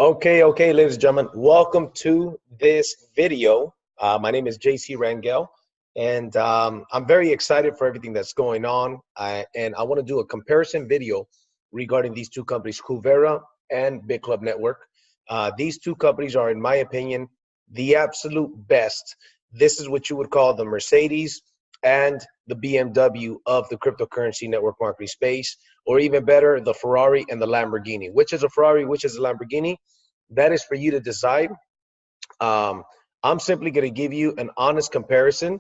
Okay, ladies and gentlemen, welcome to this video. My name is JC Rangel, and I'm very excited for everything that's going on. And I want to do a comparison video regarding these two companies, Kuvera and Bitclub Network. These two companies are, in my opinion, the absolute best. This is what you would call the Mercedes and the BMW of the cryptocurrency network marketing space, or even better, the Ferrari and the Lamborghini. Which is a Ferrari, which is a Lamborghini? That is for you to decide. I'm simply going to give you an honest comparison.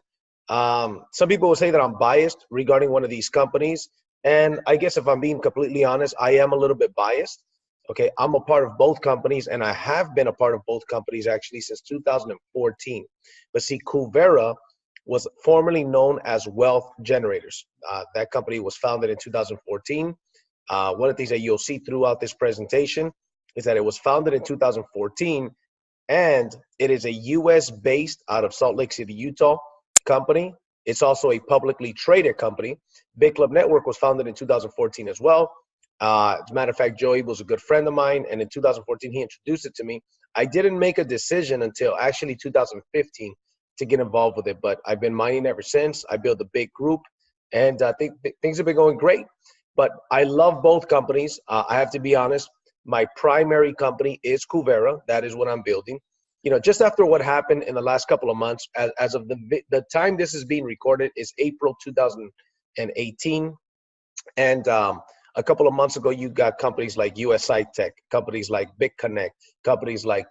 Some people will say that I'm biased regarding one of these companies. And I guess if I'm being completely honest, I am a little bit biased. Okay, I'm a part of both companies, and I have been a part of both companies actually since 2014. But see, Kuvera was formerly known as Wealth Generators. That company was founded in 2014. One of the things that you'll see throughout this presentation is that it was founded in 2014, and it is a US based out of Salt Lake City, Utah company. It's also a publicly traded company. Bitclub Network was founded in 2014 as well. As a matter of fact, Joey was a good friend of mine, and in 2014 he introduced it to me. I didn't make a decision until actually 2015 to get involved with it, but I've been mining ever since. I built a big group, and I think things have been going great. But I love both companies. I have to be honest. My primary company is Kuvera. That is what I'm building. You know, just after what happened in the last couple of months, as of the time this is being recorded is April 2018, and a couple of months ago, you got companies like USI Tech, companies like BitConnect, companies like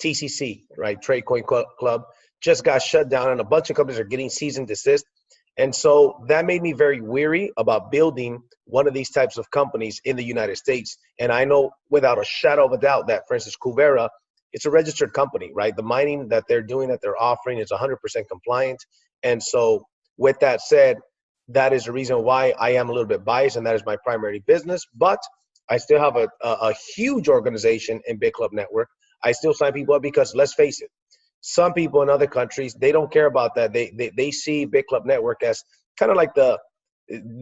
TCC, right? Trade Coin Club just got shut down, and a bunch of companies are getting cease and desist. And so that made me very weary about building one of these types of companies in the United States. And I know without a shadow of a doubt that, for instance, Kuvera, it's a registered company, right? The mining that they're doing, that they're offering, is 100% compliant. And so with that said, that is the reason why I am a little bit biased, and that is my primary business. But I still have a huge organization in Bitclub Network. I still sign people up because, let's face it, some people in other countries, they don't care about that. They see Bitclub Network as kind of like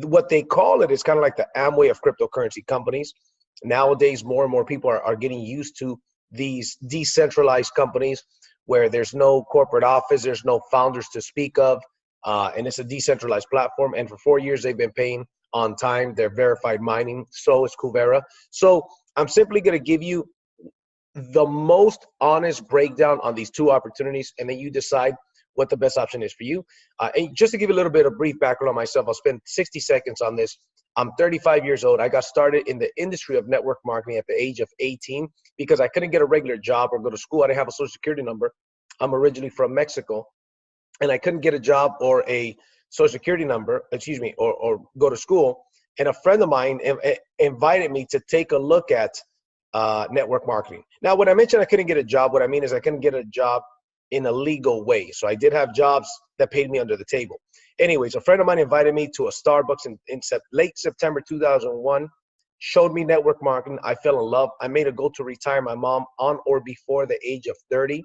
what they call it is kind of like the Amway of cryptocurrency companies. Nowadays, more and more people are getting used to these decentralized companies where there's no corporate office, there's no founders to speak of, and it's a decentralized platform. And for 4 years, they've been paying on time. They're verified mining. So is Kuvera. So I'm simply going to give you the most honest breakdown on these two opportunities, and then you decide what the best option is for you. And just to give you a little bit of brief background on myself, I'll spend 60 seconds on this. I'm 35 years old. I got started in the industry of network marketing at the age of 18 because I couldn't get a regular job or go to school. I didn't have a social security number. I'm originally from Mexico, and I couldn't get a job or a social security number, or go to school. And a friend of mine invited me to take a look at network marketing. Now, when I mentioned I couldn't get a job, what I mean is I couldn't get a job in a legal way. So I did have jobs that paid me under the table. Anyways, a friend of mine invited me to a Starbucks in late September 2001, showed me network marketing. I fell in love. I made a goal to retire my mom on or before the age of 30.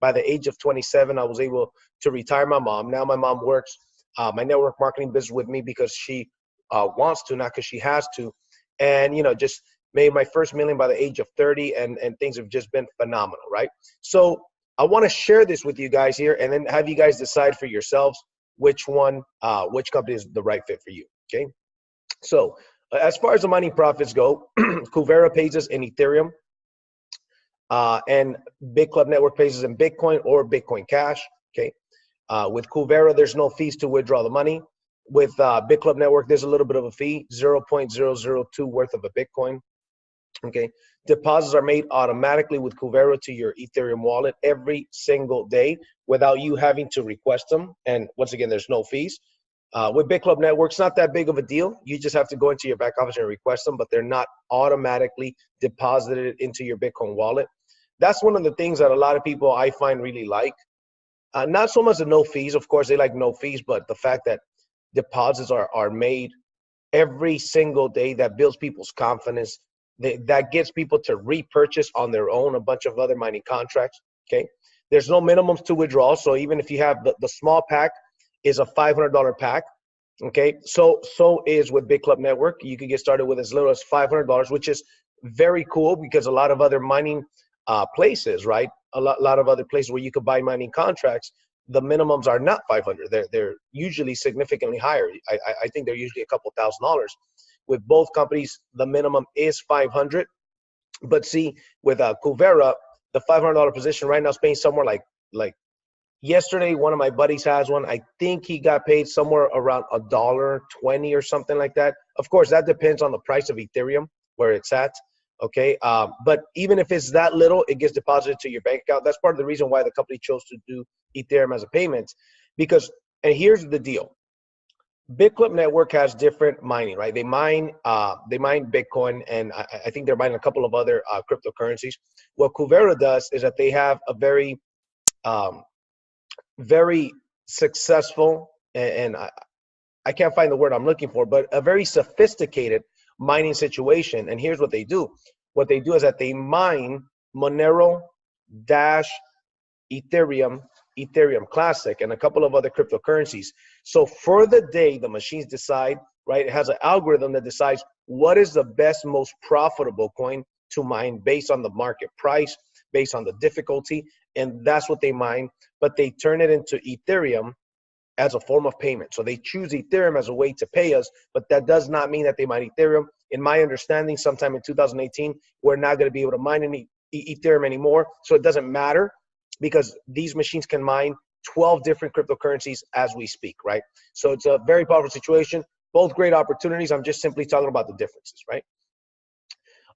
By the age of 27, I was able to retire my mom. Now my mom works my network marketing business with me because she wants to, not because she has to. And, you know, just made my first million by the age of 30, and things have just been phenomenal, right? So I want to share this with you guys here, and then have you guys decide for yourselves which company is the right fit for you, okay? So as far as the mining profits go, Kuvera pays us in Ethereum, and Bitclub Network pays us in Bitcoin or Bitcoin Cash, okay? With Kuvera, there's no fees to withdraw the money. With Bitclub Network, there's a little bit of a fee, 0.002 worth of a Bitcoin. Okay, deposits are made automatically with Kuvera to your Ethereum wallet every single day without you having to request them. And once again, there's no fees. With Bitclub Network, it's not that big of a deal. You just have to go into your back office and request them, but they're not automatically deposited into your Bitcoin wallet. That's one of the things that a lot of people I find really like. Not so much the no fees. Of course, they like no fees, but the fact that deposits are made every single day, that builds people's confidence. That gets people to repurchase on their own a bunch of other mining contracts, okay? There's no minimums to withdraw, so even if you have the small pack is a $500 pack, okay? So is with Bitclub Network. You can get started with as little as $500, which is very cool because a lot of other mining places, right? A lot of other places where you could buy mining contracts, the minimums are not 500. They're usually significantly higher. I think they're usually a couple $1,000s. With both companies, the minimum is 500. But see, with Kuvera, the $500 position right now is paying somewhere like yesterday. One of my buddies has one. I think he got paid somewhere around $1.20 or something like that. Of course, that depends on the price of Ethereum where it's at. Okay, but even if it's that little, it gets deposited to your bank account. That's part of the reason why the company chose to do Ethereum as a payment, because, and here's the deal. Bitclub network has different mining, right? They mine Bitcoin, and I think they're mining a couple of other cryptocurrencies. What Kuvera does is that they have a um, very successful, and I can't find the word I'm looking for, but a very sophisticated mining situation. And here's what they do. What they do is that they mine Monero, Dash, Ethereum, Ethereum Classic, and a couple of other cryptocurrencies. So for the day, the machines decide, right? It has an algorithm that decides what is the best, most profitable coin to mine based on the market price, based on the difficulty, and that's what they mine. But they turn it into Ethereum as a form of payment. So they choose Ethereum as a way to pay us, but that does not mean that they mine Ethereum. In my understanding, sometime in 2018, we're not going to be able to mine any Ethereum anymore. So it doesn't matter because these machines can mine 12 different cryptocurrencies as we speak, right? So it's a very powerful situation. Both great opportunities. I'm just simply talking about the differences, right?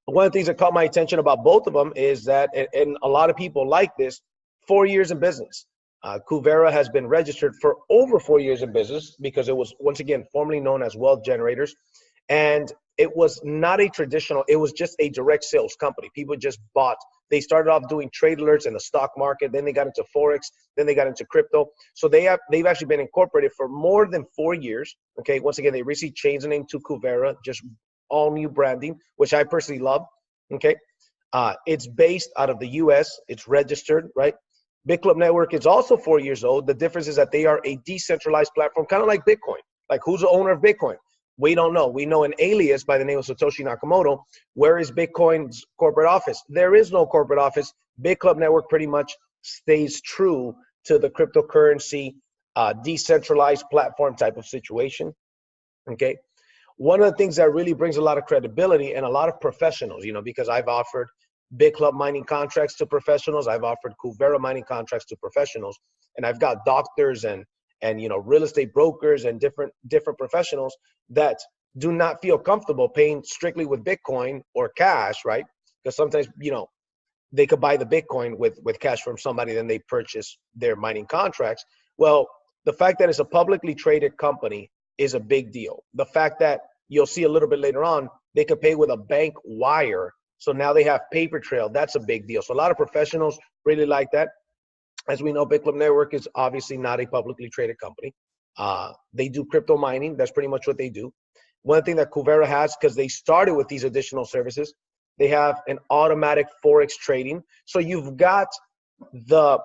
One of the things that caught my attention about both of them is that, and a lot of people like this, 4 years in business. Kuvera has been registered for over 4 years in business because it was, once again, formerly known as Wealth Generators. And it was not a traditional, it was just a direct sales company. People just bought. They started off doing trade alerts in the stock market. Then they got into Forex. Then they got into crypto. So they've actually been incorporated for more than 4 years. Okay. Once again, they recently changed the name to Kuvera, just all new branding, which I personally love. Okay. It's based out of the US. It's registered, right? Bitclub network is also 4 years old. The difference is that they are a decentralized platform, kind of like Bitcoin. Like, who's the owner of Bitcoin? We don't know. We know an alias by the name of Satoshi Nakamoto. Where is Bitcoin's corporate office? There is no corporate office. Bitclub network pretty much stays true to the cryptocurrency, decentralized platform type of situation. Okay. One of the things that really brings a lot of credibility and a lot of professionals, because I've offered Bitclub mining contracts to professionals, I've offered Kuvera mining contracts to professionals, and I've got doctors and real estate brokers and different professionals that do not feel comfortable paying strictly with Bitcoin or cash, right? Because sometimes they could buy the Bitcoin with cash from somebody, then they purchase their mining contracts. Well, the fact that it's a publicly traded company is a big deal. The fact that you'll see a little bit later on, they could pay with a bank wire. So now they have paper trail. That's a big deal. So a lot of professionals really like that. As we know, Bitclub Network is obviously not a publicly traded company. They do crypto mining. That's pretty much what they do. One thing that Kuvera has, because they started with these additional services, they have an automatic Forex trading. So you've got the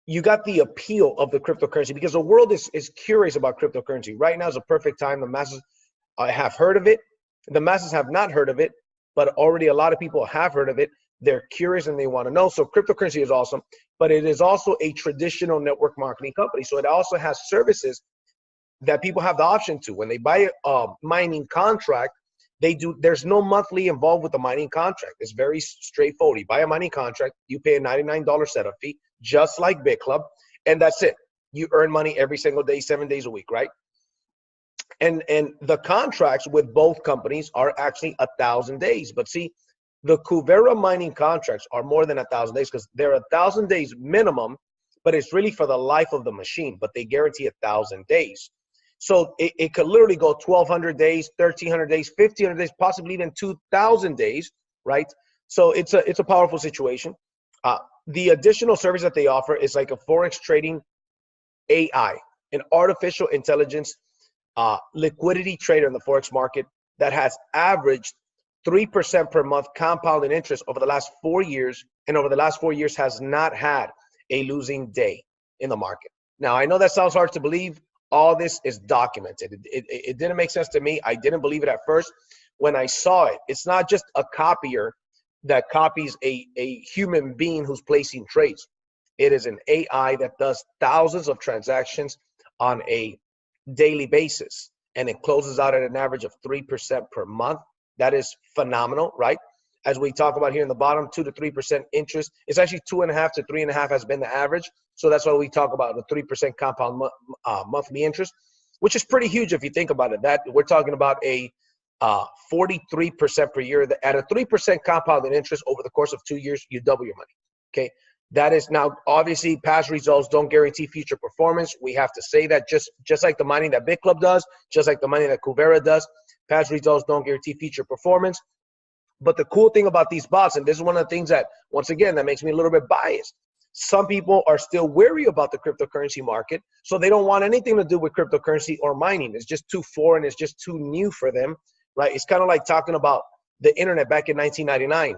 appeal of the cryptocurrency because the world is curious about cryptocurrency. Right now is a perfect time. The masses have heard of it. The masses have not heard of it, but already a lot of people have heard of it. They're curious and they want to know. So cryptocurrency is awesome, but it is also a traditional network marketing company. So it also has services that people have the option to. When they buy a mining contract, there's no monthly involved with the mining contract. It's very straightforward. You buy a mining contract, you pay a $99 setup fee, just like Bitclub, and that's it. You earn money every single day, 7 days a week, right? And the contracts with both companies are actually 1,000 days. But see, the Kuvera mining contracts are more than 1,000 days because they're 1,000 days minimum, but it's really for the life of the machine, but they guarantee 1,000 days. So it could literally go 1,200 days, 1,300 days, 1,500 days, possibly even 2,000 days, right? So it's a powerful situation. The additional service that they offer is like a Forex trading AI, an artificial intelligence liquidity trader in the Forex market that has averaged 3% per month compounded interest over the last 4 years, and over the last 4 years has not had a losing day in the market. Now, I know that sounds hard to believe. All this is documented. It didn't make sense to me. I didn't believe it at first, when I saw it. It's not just a copier that copies a human being who's placing trades. It is an AI that does thousands of transactions on a daily basis, and it closes out at an average of 3% per month. That is phenomenal, right? As we talk about here in the bottom, 2 to 3% interest. It's actually 2.5 to 3.5 has been the average. So that's why we talk about the 3% compound monthly interest, which is pretty huge if you think about it. That we're talking about a 43% per year. At a 3% compounded interest over the course of 2 years, you double your money. Okay, that is now obviously past results don't guarantee future performance. We have to say that just like the mining that Bitclub does, just like the mining that Kuvera does, past results don't guarantee future performance. But the cool thing about these bots, and this is one of the things that, once again, that makes me a little bit biased. Some people are still wary about the cryptocurrency market, so they don't want anything to do with cryptocurrency or mining. It's just too foreign. It's just too new for them, right? It's kind of like talking about the internet back in 1999.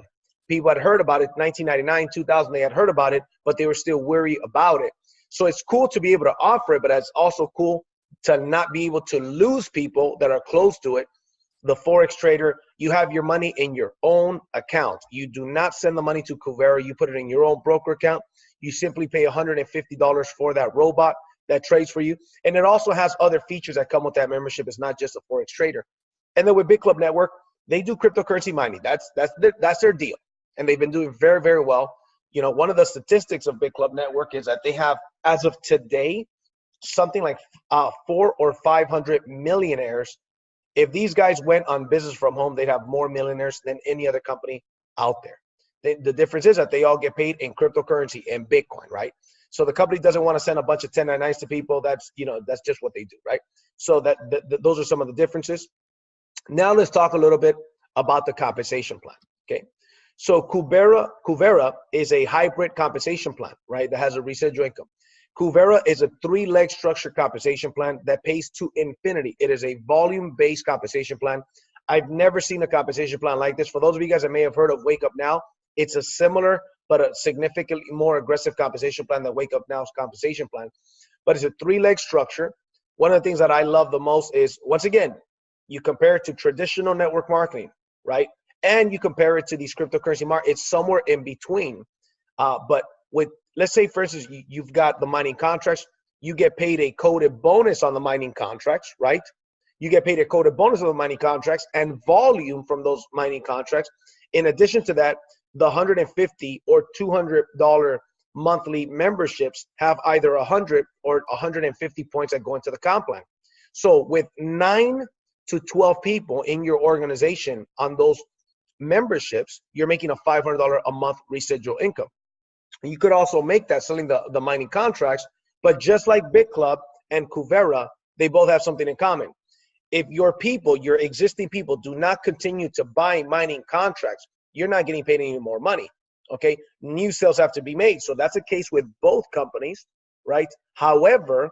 People had heard about it, 1999, 2000, they had heard about it, but they were still wary about it. So it's cool to be able to offer it, but it's also cool to not be able to lose people that are close to it. The Forex trader, you have your money in your own account. You do not send the money to Kuvera. You put it in your own broker account. You simply pay $150 for that robot that trades for you. And it also has other features that come with that membership. It's not just a Forex trader. And then with Bitclub Network, they do cryptocurrency mining. That's their deal. And they've been doing very, very well. You know, one of the statistics of Bitclub Network is that they have, as of today, something like 400 or 500 millionaires. If these guys went on business from home, they'd have more millionaires than any other company out there. The difference is that they all get paid in cryptocurrency and Bitcoin, right? So the company doesn't want to send a bunch of 1099s to people. That's just what they do, right? So those are some of the differences. Now let's talk a little bit about the compensation plan, okay? So Kuvera is a hybrid compensation plan, right? That has a residual income. Kuvera is a 3-leg structured compensation plan that pays to infinity. It is a volume-based compensation plan. I've never seen a compensation plan like this. For those of you guys that may have heard of Wake Up Now, it's a similar but a significantly more aggressive compensation plan than Wake Up Now's compensation plan. But it's a 3-leg structure. One of the things that I love the most is, once again, you compare it to traditional network marketing, right? And you compare it to these cryptocurrency market. It's somewhere in between. But with, let's say, for instance, you've got the mining contracts. You get paid a coded bonus on the mining contracts, right? You get paid a coded bonus on the mining contracts and volume from those mining contracts. In addition to that, the $150 or $200 monthly memberships have either 100 or 150 points that go into the comp plan. So with 9 to 12 people in your organization on those memberships, you're making a $500 a month residual income. You could also make that selling the mining contracts, but just like Bitclub and Kuvera, they both have something in common. If your people, your existing people, do not continue to buy mining contracts, you're not getting paid any more money, okay? New sales have to be made. So that's the case with both companies, right? However,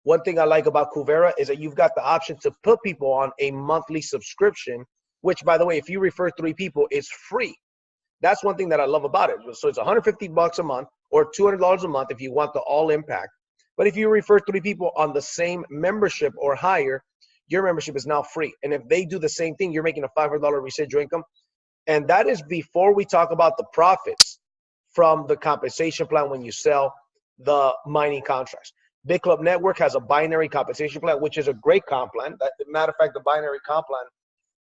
one thing I like about Kuvera is that you've got the option to put people on a monthly subscription, which, by the way, if you refer 3 people, it's free. That's one thing that I love about it. So it's $150 a month or $200 a month if you want the all impact. But if you refer 3 people on the same membership or higher, your membership is now free. And if they do the same thing, you're making a $500 residual income. And that is before we talk about the profits from the compensation plan when you sell the mining contracts. Bitclub Network has a binary compensation plan, which is a great comp plan. Matter of fact, the binary comp plan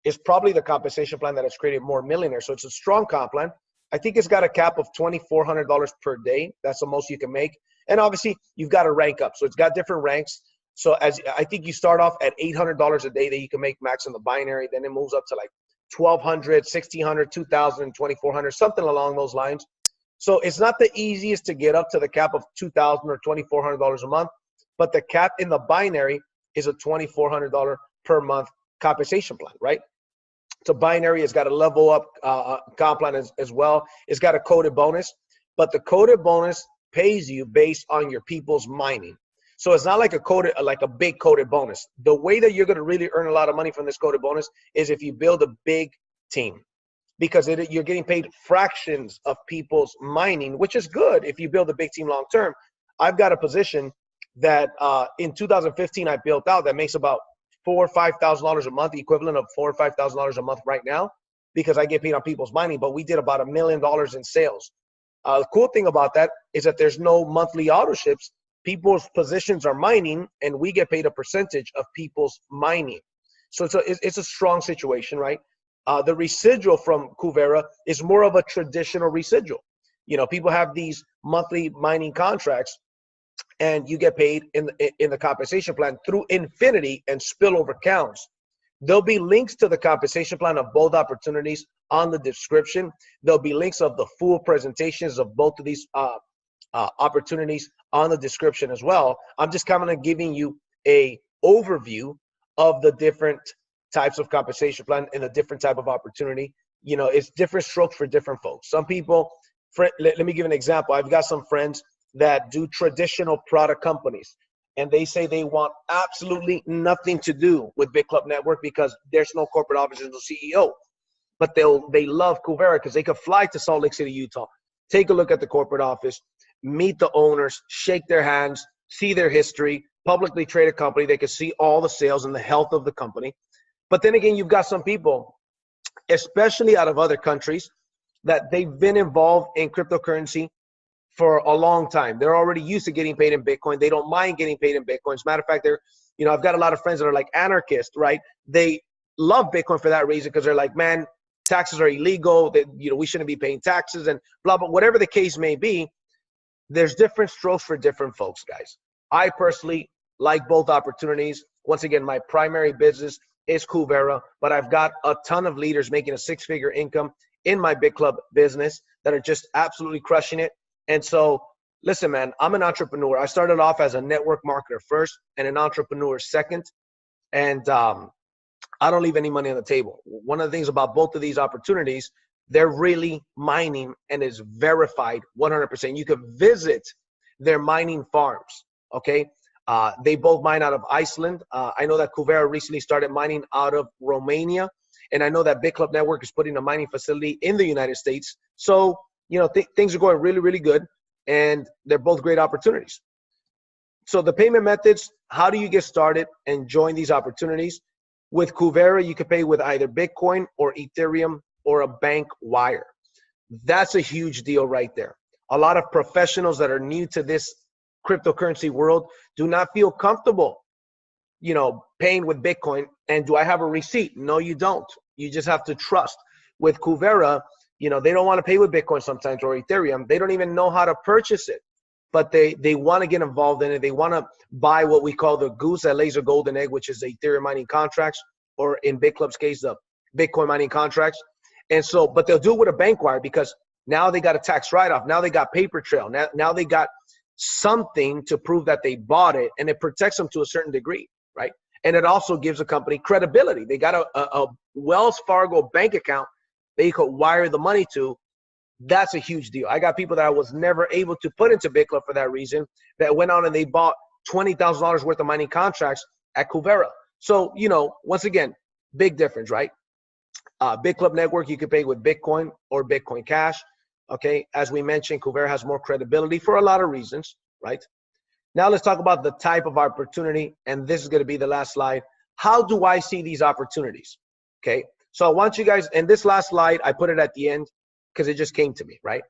is probably the compensation plan that has created more millionaires. So it's a strong comp plan. I think it's got a cap of $2,400 per day. That's the most you can make. And obviously, you've got to rank up. So it's got different ranks. So as I think you start off at $800 a day that you can make max in the binary. Then it moves up to like $1,200, $1,600, $2,000, $2,400, something along those lines. So it's not the easiest to get up to the cap of $2,000 or $2,400 a month, but the cap in the binary is a $2,400 per month compensation plan, right? So binary has got a level up comp plan as well. It's got a coded bonus, but the coded bonus pays you based on your people's mining. So it's not like a big coded bonus. The way that you're going to really earn a lot of money from this coded bonus is if you build a big team, because you're getting paid fractions of people's mining, which is good if you build a big team long term. I've got a position that in 2015 I built out that makes about $4,000 or $5,000 a month, the equivalent of $4,000 or $5,000 a month right now, because I get paid on people's mining. But we did about $1 million in sales. The cool thing about that is that there's no monthly auto ships. People's positions are mining, and we get paid a percentage of people's mining. So it's a strong situation, right? The residual from Kuvera is more of a traditional residual. You know, people have these monthly mining contracts, and you get paid in the compensation plan through infinity and spillover counts. There'll be links to the compensation plan of both opportunities on the description. There'll be links of the full presentations of both of these opportunities on the description as well. I'm just kind of giving you a overview of the different types of compensation plan and the different type of opportunity. You know, it's different strokes for different folks. Some people, let me give an example. I've got some friends that do traditional product companies, and they say they want absolutely nothing to do with Bitclub Network because there's no corporate office, there's no CEO. But they love Kuvera because they could fly to Salt Lake City, Utah, take a look at the corporate office, meet the owners, shake their hands, see their history, publicly traded company. They could see all the sales and the health of the company. But then again, you've got some people, especially out of other countries, that they've been involved in cryptocurrency for a long time. They're already used to getting paid in Bitcoin. They don't mind getting paid in Bitcoin. As a matter of fact, I've got a lot of friends that are like anarchists, right? They love Bitcoin for that reason because they're like, man, taxes are illegal. We shouldn't be paying taxes and blah, blah, whatever the case may be. There's different strokes for different folks, guys. I personally like both opportunities. Once again, my primary business is Kuvera, but I've got a ton of leaders making a six-figure income in my Bitclub business that are just absolutely crushing it. And so, listen, man, I'm an entrepreneur. I started off as a network marketer first and an entrepreneur second. And I don't leave any money on the table. One of the things about both of these opportunities, they're really mining and is verified 100%. You can visit their mining farms, okay? They both mine out of Iceland. I know that Kuvera recently started mining out of Romania. And I know that Bitclub Network is putting a mining facility in the United States. So, things are going really, really good. And they're both great opportunities. So the payment methods, how do you get started and join these opportunities? With Kuvera, you can pay with either Bitcoin or Ethereum or a bank wire. That's a huge deal right there. A lot of professionals that are new to this cryptocurrency world do not feel comfortable, paying with Bitcoin. And do I have a receipt? No, you don't. You just have to trust. With Kuvera, they don't want to pay with Bitcoin sometimes or Ethereum. They don't even know how to purchase it, but they want to get involved in it. They want to buy what we call the goose that lays a golden egg, which is the Ethereum mining contracts, or in Bitclub's case, the Bitcoin mining contracts. And so, but they'll do it with a bank wire because now they got a tax write-off. Now they got paper trail. Now they got something to prove that they bought it, and it protects them to a certain degree, right? And it also gives a company credibility. They got a Wells Fargo bank account that you could wire the money to. That's a huge deal. I got people that I was never able to put into Bitclub for that reason that went on and they bought $20,000 worth of mining contracts at Kuvera. So, once again, big difference, right? Bitclub Network, you can pay with Bitcoin or Bitcoin Cash. Okay, as we mentioned, Kuvera has more credibility for a lot of reasons, right? Now let's talk about the type of opportunity, and this is going to be the last slide. How do I see these opportunities? Okay, so I want you guys, and this last slide, I put it at the end because it just came to me, right?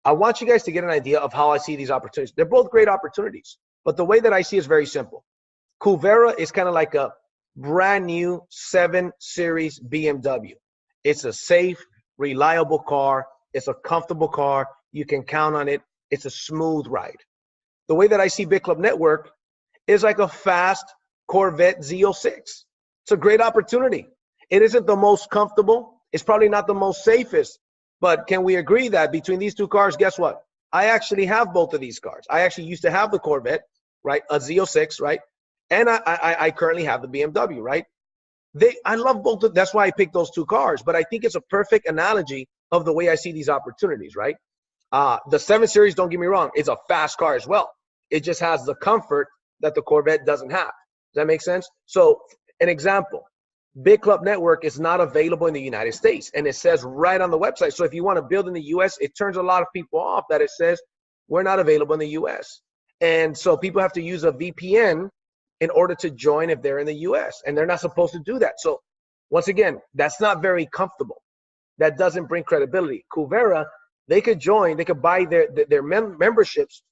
I want you guys to get an idea of how I see these opportunities. They're both great opportunities, but the way that I see is very simple. Kuvera is kind of like a brand new 7 Series BMW. It's a safe, reliable car. It's a comfortable car. You can count on it. It's a smooth ride. The way that I see Bitclub Network is like a fast Corvette Z06. It's a great opportunity. It isn't the most comfortable. It's probably not the most safest. But can we agree that between these two cars, guess what? I actually have both of these cars. I actually used to have the Corvette, right? A Z06, right? And I currently have the BMW, right? I love both of, that's why I picked those two cars. But I think it's a perfect analogy of the way I see these opportunities, right? The 7 Series, don't get me wrong, it's a fast car as well. It just has the comfort that the Corvette doesn't have. Does that make sense? So an example, Bitclub Network is not available in the United States, and it says right on the website. So if you want to build in the US, it turns a lot of people off that it says we're not available in the US. And so people have to use a VPN in order to join if they're in the US, and they're not supposed to do that. So once again, that's not very comfortable. That doesn't bring credibility. Kuvera, they could join, they could buy their memberships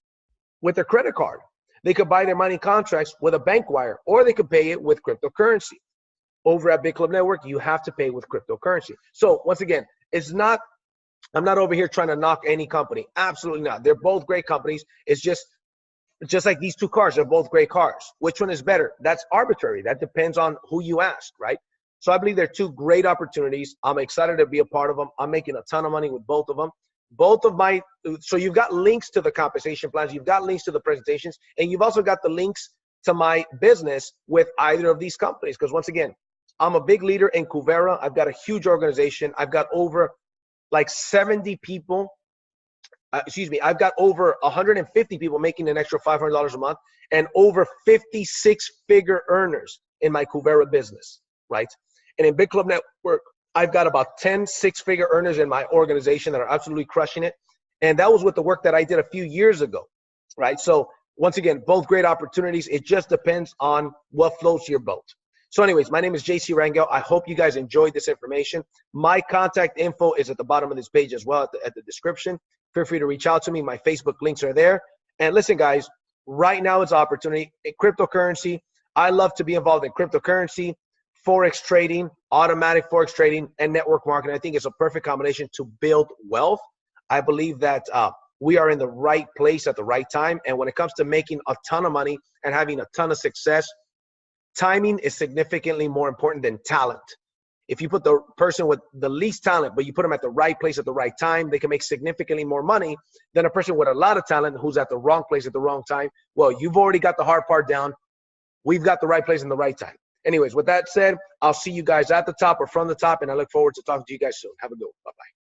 with their credit card. They could buy their mining contracts with a bank wire, or they could pay it with cryptocurrency. Over at Bitclub Network, you have to pay with cryptocurrency. So once again, it's not, I'm not over here trying to knock any company. Absolutely not. They're both great companies. It's just like these two cars, they're both great cars. Which one is better? That's arbitrary. That depends on who you ask, right? So I believe they're two great opportunities. I'm excited to be a part of them. I'm making a ton of money with both of them. Both of my, so you've got links to the compensation plans, you've got links to the presentations, and you've also got the links to my business with either of these companies. Because once again, I'm a big leader in Kuvera. I've got a huge organization. I've got over like 70 people. I've got over 150 people making an extra $500 a month, and over 56-figure earners in my Kuvera business, right? And in Bitclub Network, I've got about 10 six-figure earners in my organization that are absolutely crushing it. And that was with the work that I did a few years ago, right? So once again, both great opportunities. It just depends on what floats your boat. So anyways, my name is JC Rangel. I hope you guys enjoyed this information. My contact info is at the bottom of this page as well, at the description. Feel free to reach out to me. My Facebook links are there. And listen, guys, right now is opportunity. In cryptocurrency, I love to be involved in cryptocurrency, Forex trading, automatic Forex trading, and network marketing. I think it's a perfect combination to build wealth. I believe that we are in the right place at the right time. And when it comes to making a ton of money and having a ton of success, timing is significantly more important than talent. If you put the person with the least talent, but you put them at the right place at the right time, they can make significantly more money than a person with a lot of talent who's at the wrong place at the wrong time. Well, you've already got the hard part down. We've got the right place in the right time. Anyways, with that said, I'll see you guys at the top or from the top, and I look forward to talking to you guys soon. Have a good one. Bye-bye.